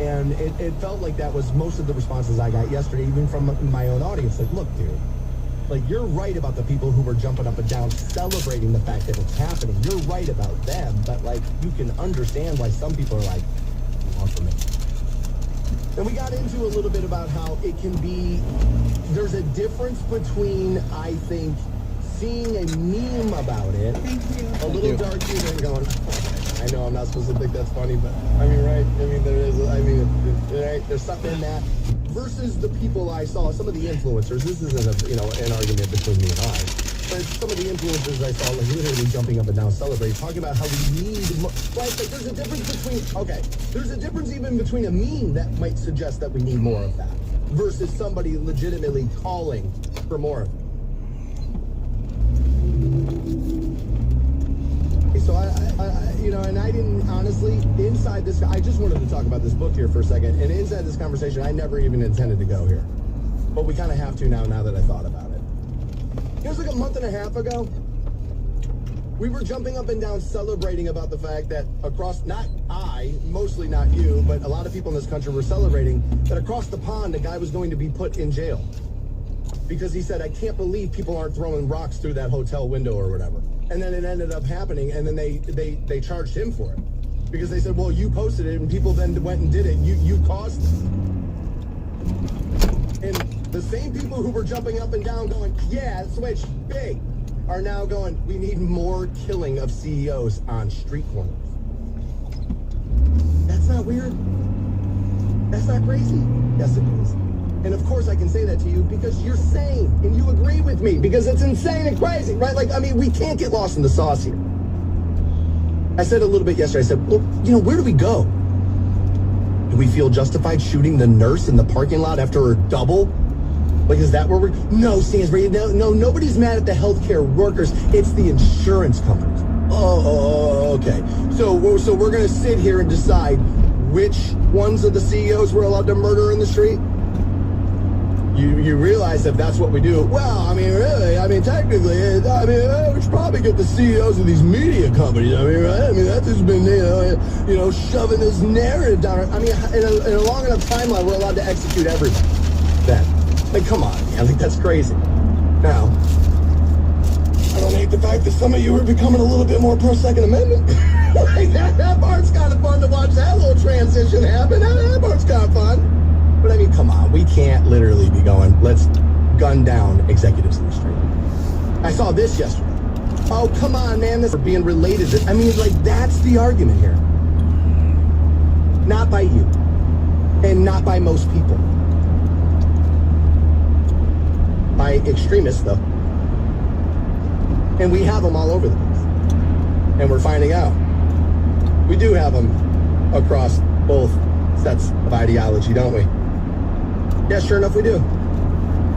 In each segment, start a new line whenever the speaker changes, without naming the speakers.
And it felt like that was most of the responses I got yesterday, even from my own audience. Like, look, dude, like, you're right about the people who were jumping up and down, celebrating the fact that it's happening. You're right about them, but, like, you can understand why some people are like, "Want for me." And we got into a little bit about how it can be, there's a difference between, I think, seeing a meme about it, a little dark humor, and going, I know I'm not supposed to think that's funny, but I mean, right? I mean, there is, I mean, right? There's something in that. Versus the people I saw, some of the influencers, this isn't an argument between me and I, but some of the influencers I saw, like, literally jumping up and down, celebrating, talking about how we need more, right? Like, there's a difference between, there's a difference even between a meme that might suggest that we need more of that versus somebody legitimately calling for more of it. So and I didn't, honestly, inside this, I just wanted to talk about this book here for a second, and inside this conversation, I never even intended to go here. But we kind of have to now that I thought about it. It was like a month and a half ago, we were jumping up and down celebrating about the fact that mostly not you, but a lot of people in this country were celebrating that across the pond, a guy was going to be put in jail. Because he said, I can't believe people aren't throwing rocks through that hotel window or whatever. And then it ended up happening, and then they charged him for it. Because they said, well, you posted it, and people then went and did it. You caused it. And the same people who were jumping up and down going, yeah, switch, big, are now going, we need more killing of CEOs on street corners. That's not weird. That's not crazy. Yes, it is. And of course I can say that to you because you're sane and you agree with me because it's insane and crazy, right? Like, I mean, we can't get lost in the sauce here. I said a little bit yesterday, I said, well, where do we go? Do we feel justified shooting the nurse in the parking lot after her double? Like, is that where we're... No, Stansbury, no, nobody's mad at the healthcare workers. It's the insurance companies. Oh, okay. So we're going to sit here and decide which ones of the CEOs we're allowed to murder in the street? You realize if that's what we do, well, I mean, really, I mean, technically, we should probably get the CEOs of these media companies. I mean, right? I mean, that's just been, shoving this narrative down. I mean, in a long enough timeline, we're allowed to execute everything. Then, like, come on, man, like, that's crazy. Now, I don't hate the fact that some of you are becoming a little bit more pro-Second Amendment. Like, that part's kind of fun to watch that little transition happen. That part's kind of fun. But I mean, come on, we can't literally be going, let's gun down executives in the street. I saw this yesterday. Oh, come on, man, this is being related to, I mean, like, that's the argument here. Not by you. And not by most people. By extremists, though. And we have them all over the place. And we're finding out. We do have them across both sets of ideology, don't we? Yeah, sure enough, we do.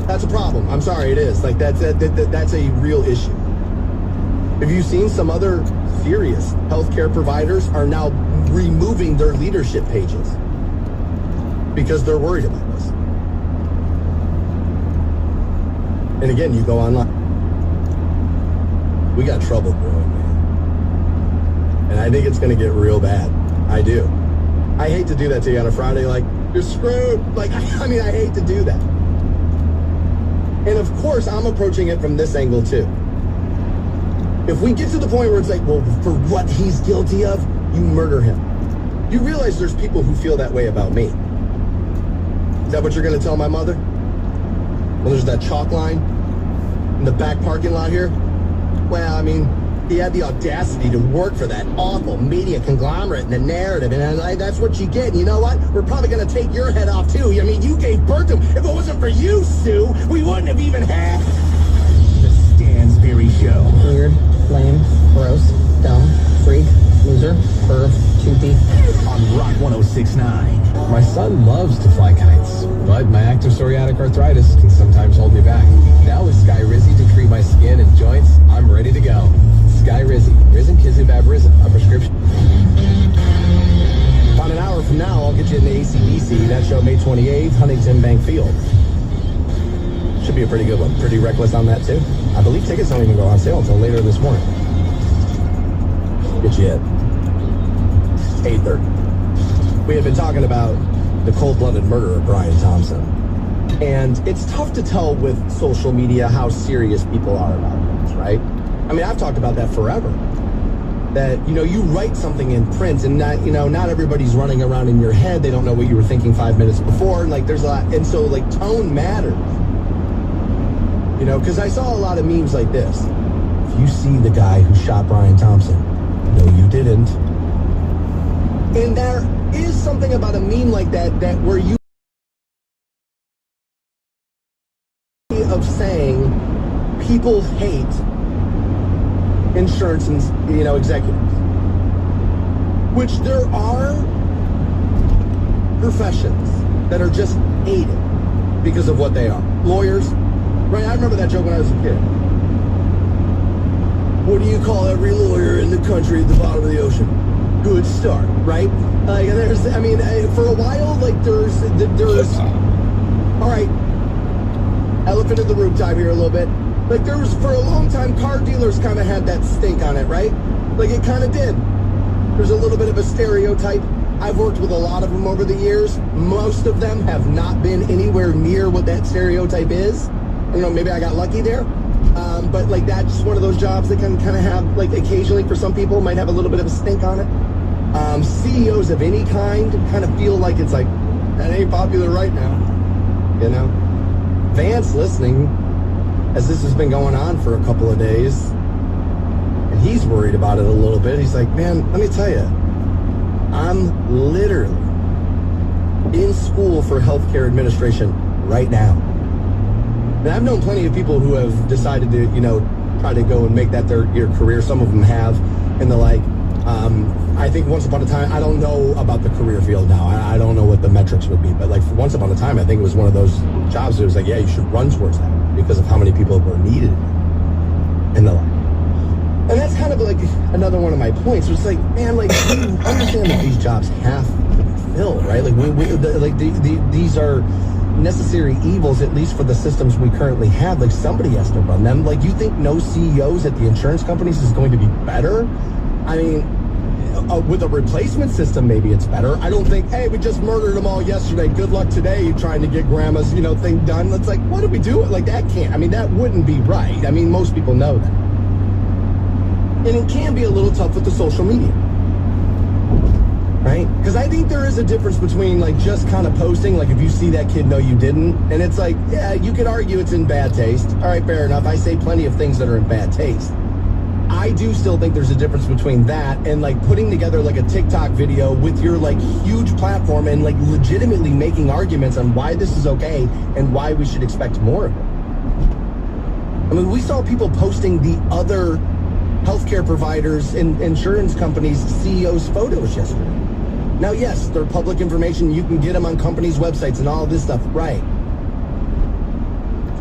That's a problem. I'm sorry, it is. Like, that's a real issue. Have you seen some other serious healthcare providers are now removing their leadership pages because they're worried about this? And again, you go online. We got trouble brewing, man. And I think it's going to get real bad. I do. I hate to do that to you on a Friday, like, you're screwed. Like, I mean, I hate to do that. And of course, I'm approaching it from this angle too. If we get to the point where it's like, well, for what he's guilty of, you murder him. You realize there's people who feel that way about me. Is that what you're going to tell my mother? Well, there's that chalk line in the back parking lot here. Well, I mean, he had the audacity to work for that awful media conglomerate and the narrative, and that's what you get. And you know what? We're probably going to take your head off, too. I mean, you gave birth to him. If it wasn't for you, Sue, we wouldn't have even had the Stansbury Show.
Weird, lame, gross, dumb, freak, loser, perv, toothy.
On Rock 106.9.
My son loves to fly kites, but my active psoriatic arthritis can sometimes hold me back. Now with Sky Rizzy to treat my skin and joints, I'm ready to go. Sky Rizzy, Risankizumab Rizin, a prescription.
About an hour from now, I'll get you in the ACDC. That show, May 28th, Huntington Bank Field. Should be a pretty good one. Pretty reckless on that, too. I believe tickets don't even go on sale until later this morning. Get you in. 8:30. we had been talking about the cold-blooded murder of Brian Thompson. And it's tough to tell with social media how serious people are about things, right? I mean, I've talked about that forever. That, you write something in print and not everybody's running around in your head. They don't know what you were thinking 5 minutes before. And there's a lot. And so tone matters. Because I saw a lot of memes like this. If you see the guy who shot Brian Thompson, no, you didn't. And there is something about a meme like that where you of saying people hate insurance and executives, which there are professions that are just hated because of what they are. Lawyers, right? I remember that joke when I was a kid. What do you call every lawyer in the country at the bottom of the ocean? Good start, right? For a while, there's all right, elephant in the room time here a little bit. There was, for a long time, car dealers kind of had that stink on it, right? It kind of did. There's a little bit of a stereotype. I've worked with a lot of them over the years. Most of them have not been anywhere near what that stereotype is. Maybe I got lucky there. But that's just one of those jobs that can kind of have, occasionally for some people, might have a little bit of a stink on it. CEOs of any kind of feel like it's that ain't popular right now. Vance listening, as this has been going on for a couple of days, and he's worried about it a little bit. He's like, man, let me tell you, I'm literally in school for healthcare administration right now. And I've known plenty of people who have decided to, try to go and make that their career. Some of them have, and they're like, I think once upon a time, I don't know about the career field now. I don't know what the metrics would be, but once upon a time, I think it was one of those jobs that was yeah, you should run towards that because of how many people were needed and the like. And that's kind of another one of my points. It's man, you understand that these jobs have to be filled, right? These are necessary evils, at least for the systems we currently have. Somebody has to run them. You think no CEOs at the insurance companies is going to be better? I mean, with a replacement system, maybe it's better. I don't think, hey, we just murdered them all yesterday. Good luck today trying to get grandma's, thing done. It's what do we do? That can't, that wouldn't be right. Most people know that. And it can be a little tough with the social media. Right? Because I think there is a difference between just kind of posting, if you see that kid, no, you didn't. And it's yeah, you could argue it's in bad taste. All right, fair enough. I say plenty of things that are in bad taste. I do still think there's a difference between that and putting together a TikTok video with your huge platform and legitimately making arguments on why this is okay and why we should expect more of it. We saw people posting the other healthcare providers and insurance companies' CEOs' photos yesterday. Now, yes, they're public information. You can get them on companies' websites and all this stuff, right?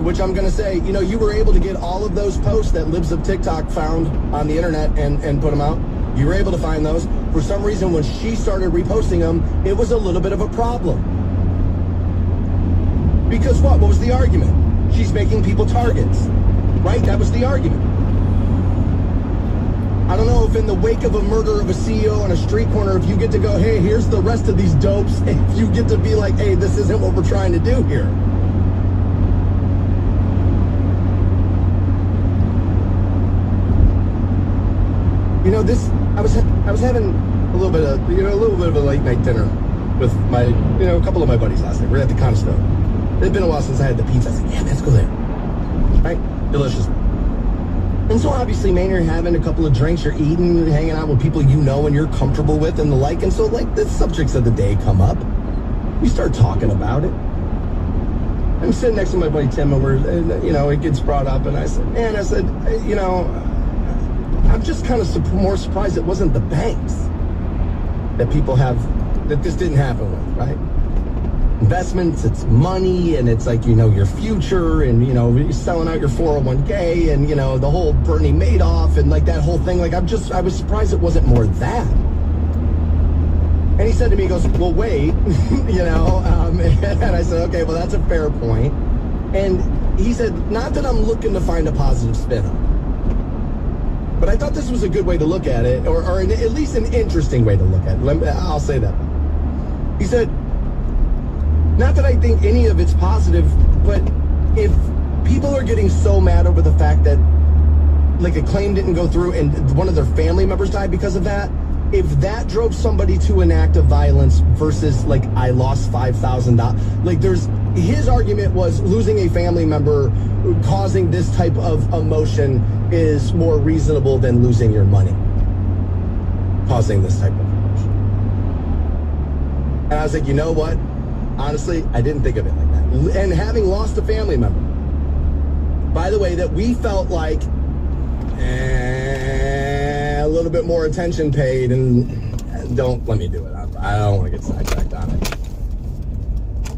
Which I'm going to say, you were able to get all of those posts that Libs of TikTok found on the internet and put them out. You were able to find those. For some reason, when she started reposting them, it was a little bit of a problem. Because what? What was the argument? She's making people targets, right? That was the argument. I don't know if in the wake of a murder of a CEO on a street corner, if you get to go, hey, here's the rest of these dopes, if you get to be hey, this isn't what we're trying to do here. This, I was having a little bit of a late night dinner with my, a couple of my buddies last night. We're at the Conestoga. It had been a while since I had the pizza. I said, yeah, let's go there. Right? Delicious. And so obviously, man, you're having a couple of drinks, you're eating, hanging out with people and you're comfortable with and the like. And so the subjects of the day come up. We start talking about it. I'm sitting next to my buddy Tim and it gets brought up and I said, I'm just kind of more surprised it wasn't the banks that people have, that this didn't happen with, right? Investments, it's money, and it's your future, and, you're selling out your 401k, and, the whole Bernie Madoff, and that whole thing. I was surprised it wasn't more that. And he said to me, he goes, well, wait, and I said, okay, well, that's a fair point. And he said, not that I'm looking to find a positive spin on it. But I thought this was a good way to look at it, or at least an interesting way to look at it. I'll say that. He said, not that I think any of it's positive, but if people are getting so mad over the fact that like a claim didn't go through and one of their family members died because of that, if that drove somebody to an act of violence versus like I lost $5,000, like his argument was losing a family member causing this type of emotion is more reasonable than losing your money causing this type of emotion. And I was like, you know what? Honestly, I didn't think of it like that. And having lost a family member, by the way, that we felt like a little bit more attention paid, and don't let me do it. I don't want to get sidetracked on it.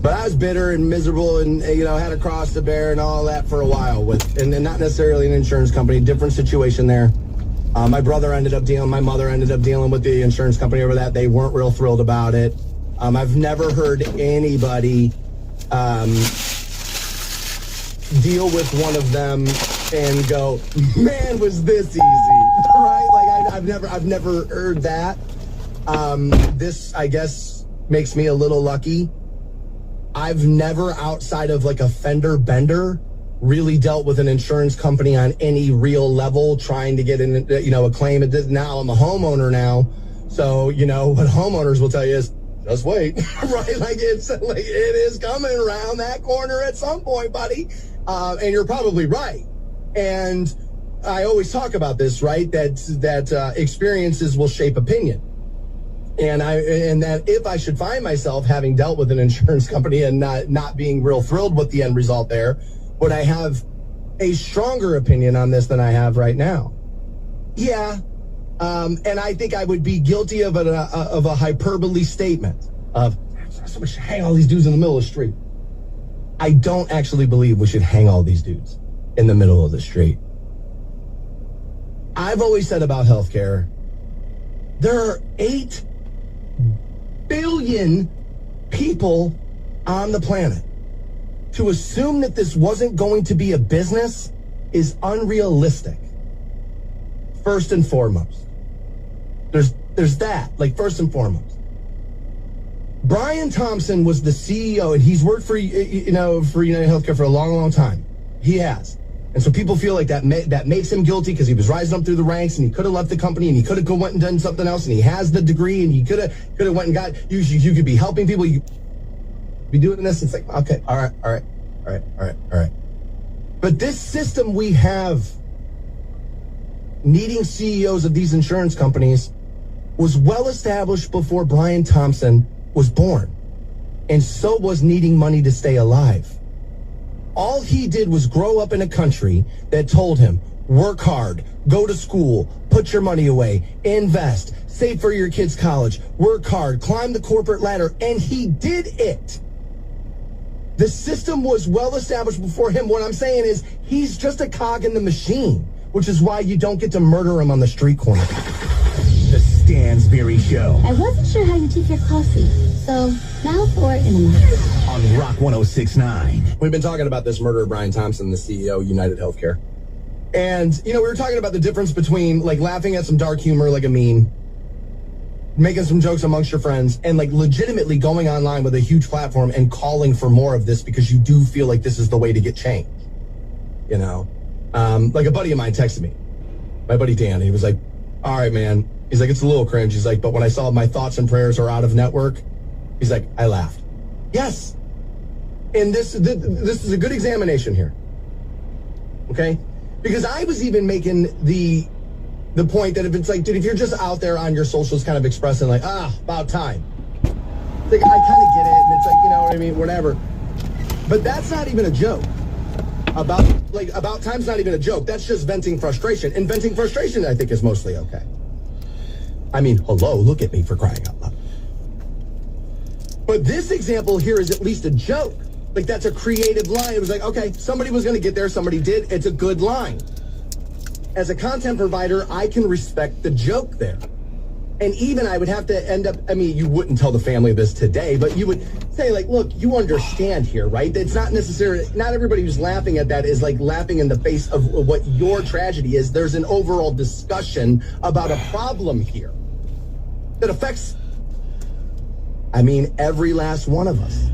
But I was bitter and miserable and, had a cross to bear and all that for a while and not necessarily an insurance company, different situation there. My mother ended up dealing with the insurance company over that. They weren't real thrilled about it. I've never heard anybody deal with one of them and go, man, was this easy, right? Like I've never heard that. This, I guess, makes me a little lucky. I've never, outside of like a fender bender, really dealt with an insurance company on any real level trying to get a claim. Now I'm a homeowner now. So, what homeowners will tell you is, just wait, right? Like it is coming around that corner at some point, buddy. And you're probably right. And I always talk about this, right? That experiences will shape opinion. And that if I should find myself having dealt with an insurance company and not being real thrilled with the end result there, would I have a stronger opinion on this than I have right now? Yeah. And I think I would be guilty of a hyperbole statement of somebody should hang all these dudes in the middle of the street. I don't actually believe we should hang all these dudes in the middle of the street. I've always said about healthcare, there are 8 billion people on the planet. To assume that this wasn't going to be a business is unrealistic. First and foremost. There's that, like first and foremost. Brian Thompson was the CEO, and he's worked for United Healthcare for a long, long time. He has. And so people feel like that makes him guilty because he was rising up through the ranks and he could have left the company and he could have went and done something else and he has the degree and he could have went and got, you could be helping people, you be doing this. It's like, okay, all right. But this system we have needing CEOs of these insurance companies was well established before Brian Thompson was born. And so was needing money to stay alive. All he did was grow up in a country that told him, work hard, go to school, put your money away, invest, save for your kids' college, work hard, climb the corporate ladder, and he did it. The system was well established before him. What I'm saying is he's just a cog in the machine, which is why you don't get to murder him on the street corner.
The Stansberry Show.
I wasn't sure how you take your coffee, so now for it in a minute.
On Rock 106.9.
We've been talking about this murder of Brian Thompson, the CEO of United Healthcare. And, we were talking about the difference between, like, laughing at some dark humor like a meme, making some jokes amongst your friends, and, like, legitimately going online with a huge platform and calling for more of this because you do feel like this is the way to get change. Like a buddy of mine texted me, my buddy Dan, he was like, all right, man. He's like, it's a little cringe. He's like, but when I saw my thoughts and prayers are out of network, he's like, I laughed. Yes. And this is a good examination here. Okay? Because I was even making the point that if it's like, dude, if you're just out there on your socials kind of expressing like, about time. It's like, I kind of get it. And it's like, you know what I mean? Whatever. But that's not even a joke. About time's not even a joke. That's just venting frustration. And venting frustration, I think, is mostly okay. I mean, hello, look at me, for crying out loud. But this example here is at least a joke. Like, that's a creative line. It was like, okay, somebody was going to get there. Somebody did. It's a good line. As a content provider, I can respect the joke there. And even I would have to end up, I mean, you wouldn't tell the family this today, but you would say, like, look, you understand here, right? It's not necessarily, not everybody who's laughing at that is like laughing in the face of what your tragedy is. There's an overall discussion about a problem here that affects I mean, every last one of us.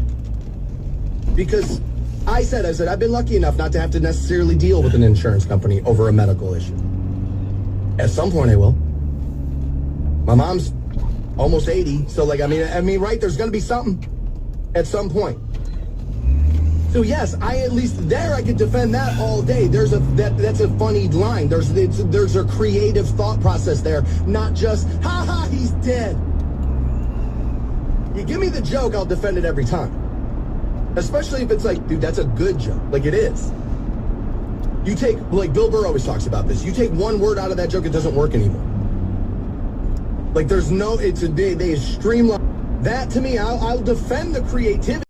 Because I said, I've been lucky enough not to have to necessarily deal with an insurance company over a medical issue. At some point I will. My mom's almost 80, so like, I mean, right, there's going to be something at some point. So yes, at least there I could defend that all day. That's a funny line. There's a creative thought process there, not just, ha, he's dead. You give me the joke, I'll defend it every time. Especially if it's like, dude, that's a good joke. Like, it is. You take, like Bill Burr always talks about this, you take one word out of that joke, it doesn't work anymore. Like, they streamline. That, to me, I'll defend the creativity.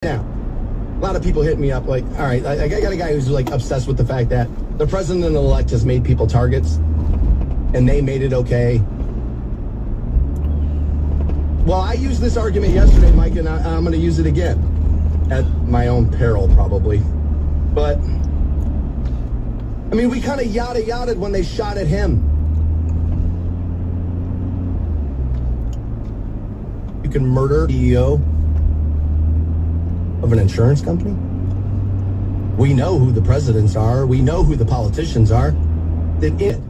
Now, a lot of people hit me up like, all right, I got a guy who's like obsessed with the fact that the president-elect has made people targets, and they made it okay. Well, I used this argument yesterday, Mike, and I'm going to use it again. At my own peril, probably. But, I mean, we kind of yada-yada'd when they shot at him. You can murder the CEO of an insurance company? We know who the presidents are. We know who the politicians are. That did.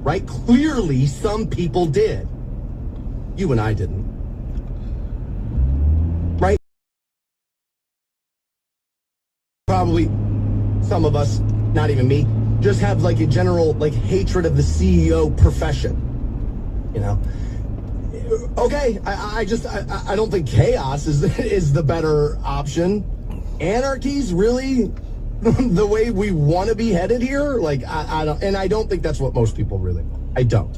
Right? Clearly, some people did. You and I didn't. Right? Probably some of us, not even me, just have like a general like hatred of the CEO profession. You know? Okay, I don't think chaos is the better option. Anarchy's really the way we want to be headed here. Like, I don't think that's what most people really want. I don't.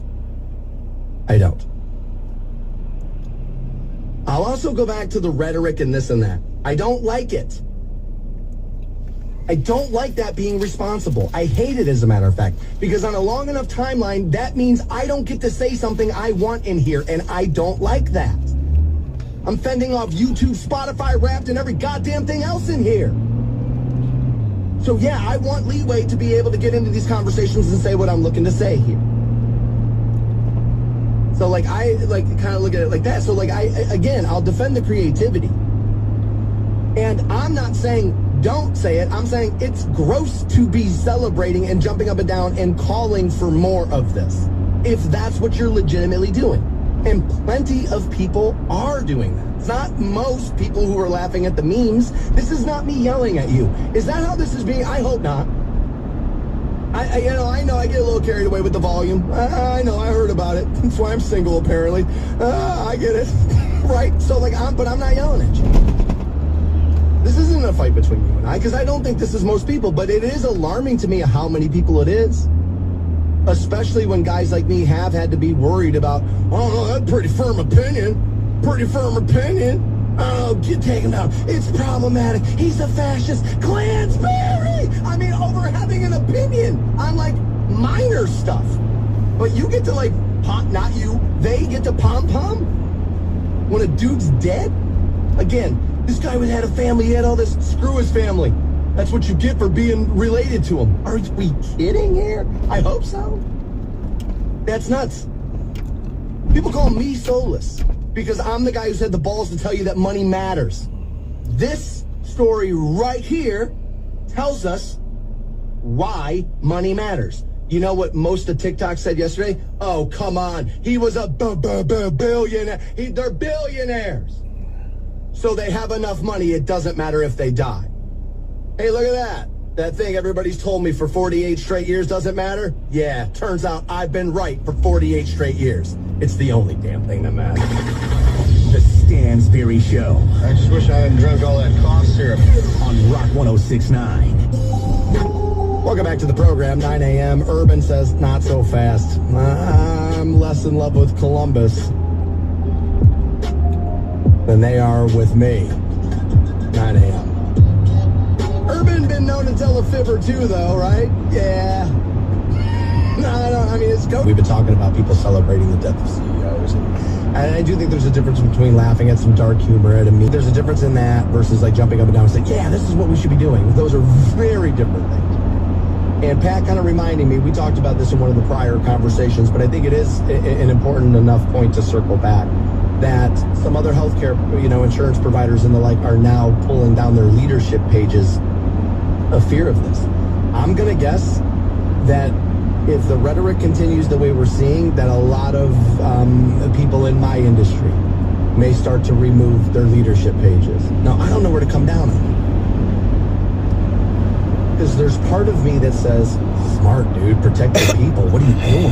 I'll also go back to the rhetoric and this and that. I don't like it. I don't like that being responsible. I hate it, as a matter of fact, because on a long enough timeline, that means I don't get to say something I want in here, and I don't like that. I'm fending off YouTube, Spotify, Wrapped, and every goddamn thing else in here. So yeah, I want leeway to be able to get into these conversations and say what I'm looking to say here. So like, I like kind of look at it like that. So like, I'll defend the creativity. And I'm not saying don't say it. I'm saying it's gross to be celebrating and jumping up and down and calling for more of this, if that's what you're legitimately doing. And plenty of people are doing that. It's not most people who are laughing at the memes. This is not me yelling at you. Is that how this is being? I hope not. I know I get a little carried away with the volume. I know, I heard about it. That's why I'm single, apparently. I get it. Right? So like, but I'm not yelling at you. This isn't a fight between you and I, because I don't think this is most people, but it is alarming to me how many people it is. Especially when guys like me have had to be worried about, oh, that's pretty firm opinion. Oh, take him down. It's problematic. He's a fascist. Klansberry! I mean, over having an opinion on, like, minor stuff. But you get to, like, not you, they get to pom-pom when a dude's dead? Again, this guy had a family, he had all this. Screw his family. That's what you get for being related to him. Are we kidding here? I hope so. That's nuts. People call me soulless because I'm the guy who's had the balls to tell you that money matters. This story right here tells us why money matters. You know what most of TikTok said yesterday? Oh, come on. He was a billionaire. They're billionaires. So they have enough money, it doesn't matter if they die. Hey, look at that. That thing everybody's told me for 48 straight years doesn't matter? Yeah, turns out I've been right for 48 straight years. It's the only damn thing that matters.
The Stansberry Show.
I just wish I hadn't drunk all that cough syrup.
On Rock 106.9.
Welcome back to the program, 9 a.m. Urban says, not so fast. I'm less in love with Columbus than they are with me. 9 a.m. Urban been known to tell a fib or two, though, right? Yeah. I mean, it's go. We've been talking about people celebrating the death of CEOs. And I do think there's a difference between laughing at some dark humor at a meme. There's a difference in that versus like jumping up and down and saying, yeah, this is what we should be doing. Those are very different things. And Pat kind of reminding me, we talked about this in one of the prior conversations, but I think it is an important enough point to circle back, that some other healthcare, insurance providers and the like are now pulling down their leadership pages of fear of this. I'm going to guess that if the rhetoric continues the way we're seeing, that a lot of people in my industry may start to remove their leadership pages. Now, I don't know where to come down on it. Because there's part of me that says, smart dude, protect the people. What are you doing?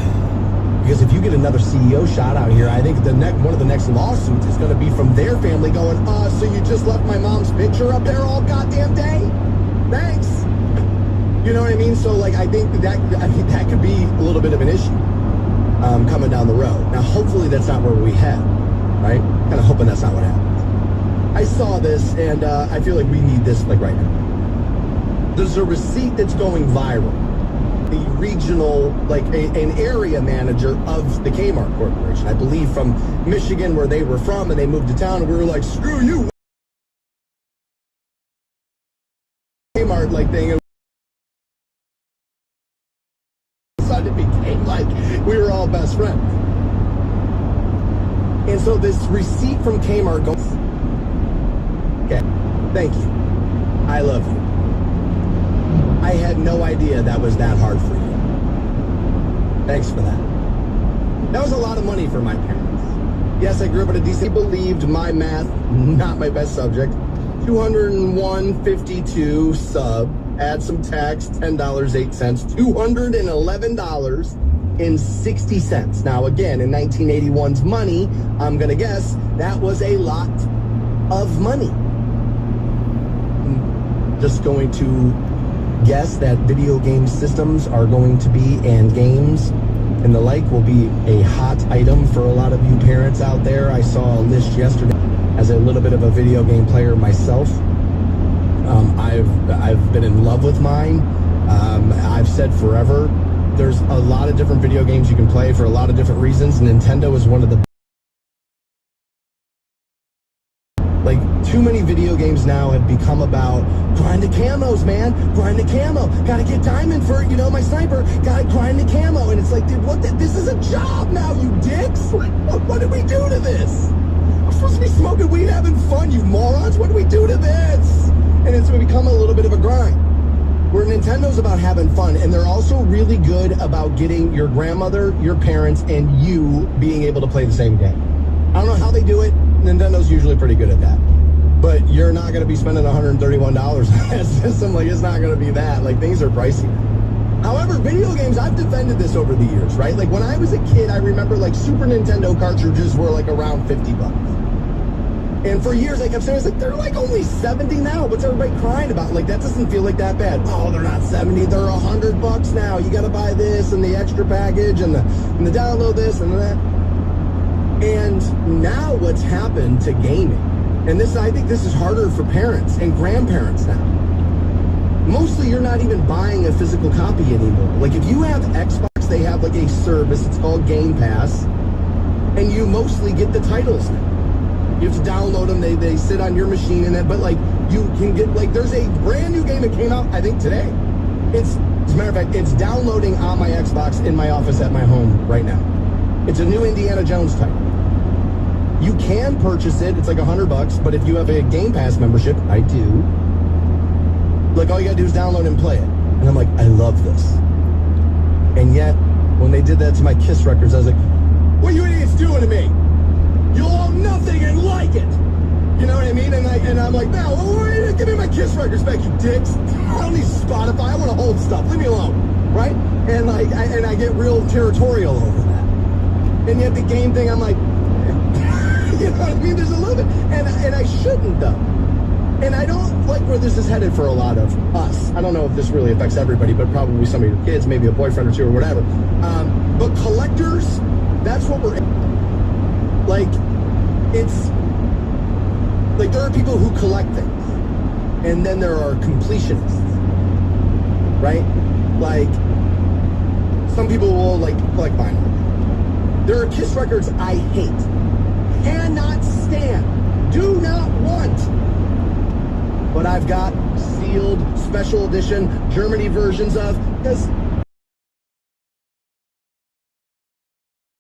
Because if you get another CEO shot out here, I think one of the next lawsuits is going to be from their family going, so you just left my mom's picture up there all goddamn day? Thanks. You know what I mean? So, I think that could be a little bit of an issue coming down the road. Now, hopefully that's not where we head, right? Kind of hoping that's not what happens. I saw this, and I feel like we need this, right now. There's a receipt that's going viral. The regional, an area manager of the Kmart Corporation, I believe from Michigan, where they were from, and they moved to town, and we were like, screw you, Kmart, thing. And it became we were all best friends. And so this receipt from Kmart goes, okay, thank you. I love you. I had no idea that was that hard for you. Thanks for that. That was a lot of money for my parents. Yes, I grew up in a decent... believed my math, not my best subject. $201.52 sub. Add some tax, $10.08. $211.60. Now, again, in 1981's money, I'm going to guess that was a lot of money. I'm just going to guess that video game systems are going to be, and games and the like will be a hot item for a lot of you parents out there. I saw a list yesterday. As a little bit of a video game player myself, I've been in love with mine. I've said forever, there's a lot of different video games you can play for a lot of different reasons. Nintendo is one of the... too many video games now have become about grind the camos, man. Grind the camo. Gotta get diamond for, my sniper. Gotta grind the camo. And it's like, dude, this is a job now, you dicks. What did we do to this? We're supposed to be smoking weed, having fun, you morons. What do we do to this? And it's become a little bit of a grind. Where Nintendo's about having fun, and they're also really good about getting your grandmother, your parents, and you being able to play the same game. I don't know how they do it. Nintendo's usually pretty good at that. But you're not going to be spending $131 on that system. It's not going to be that. Things are pricey. However, video games, I've defended this over the years, right? When I was a kid, I remember, Super Nintendo cartridges were, around $50. And for years, I kept saying, they're, only $70 now. What's everybody crying about? That doesn't feel like that bad. Oh, they're not $70. They're $100 now. You got to buy this and the extra package and the download this and that. And now what's happened to gaming, and I think this is harder for parents and grandparents now. Mostly you're not even buying a physical copy anymore. If you have Xbox, they have a service, it's called Game Pass, and you mostly get the titles now. You have to download them, they sit on your machine and that, but you can get, there's a brand new game that came out, I think today. As a matter of fact, it's downloading on my Xbox in my office at my home right now. It's a new Indiana Jones title. You can purchase it. It's $100, but if you have a Game Pass membership, I do. All you gotta do is download and play it. And I'm I love this. And yet, when they did that to my Kiss records, I was what are you idiots doing to me? You'll own nothing and like it. You know what I mean? And I'm no, give me my Kiss records back, you dicks. I don't need Spotify. I want to hold stuff. Leave me alone, right? And I get real territorial over that. And yet the game thing, I'm you know what I mean? There's a little bit, and I shouldn't though. And I don't like where this is headed for a lot of us. I don't know if this really affects everybody, but probably some of your kids, maybe a boyfriend or two or whatever. But collectors, that's what we're in. It's there are people who collect things, and then there are completionists, right? Some people will collect vinyl. There are Kiss records I hate. Cannot stand, do not want. But I've got sealed, special edition, Germany versions of, because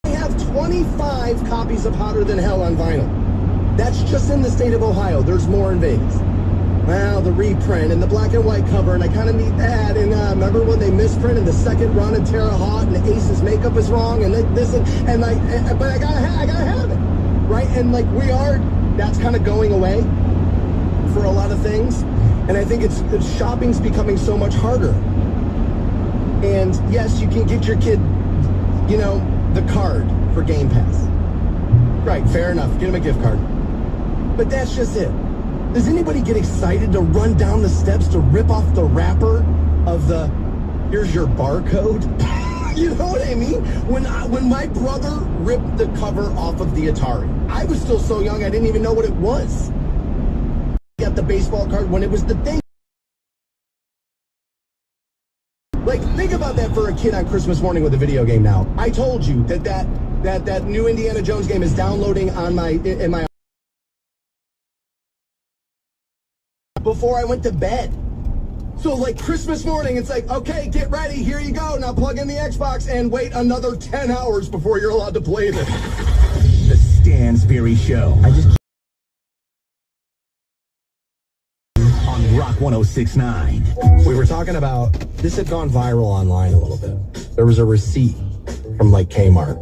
they have 25 copies of Hotter Than Hell on vinyl. That's just in the state of Ohio. There's more in Vegas. Well, the reprint and the black and white cover, and I kind of need that. And remember when they misprinted the second run of Terre Haute and Ace's makeup is wrong, and this and like, but I gotta have it, right? And like that's kind of going away for a lot of things, and I think it's shopping's becoming so much harder. And yes, you can get your kid, the card for Game Pass. Right, fair enough. Get him a gift card. But that's just it. Does anybody get excited to run down the steps to rip off the wrapper of the, here's your barcode? You know what I mean? When my brother ripped the cover off of the Atari, I was still so young I didn't even know what it was. Got the baseball card when it was the thing. Like, think about that for a kid on Christmas morning with a video game now. I told you that new Indiana Jones game is downloading on in my before I went to bed. So like Christmas morning, it's like, okay, get ready, here you go. Now plug in the Xbox and wait another 10 hours before you're allowed to play this.
The Stansberry Show. On Rock 106.9.
We were talking about, this had gone viral online a little bit. There was a receipt from like Kmart.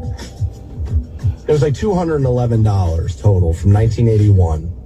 It was like $211 total from 1981.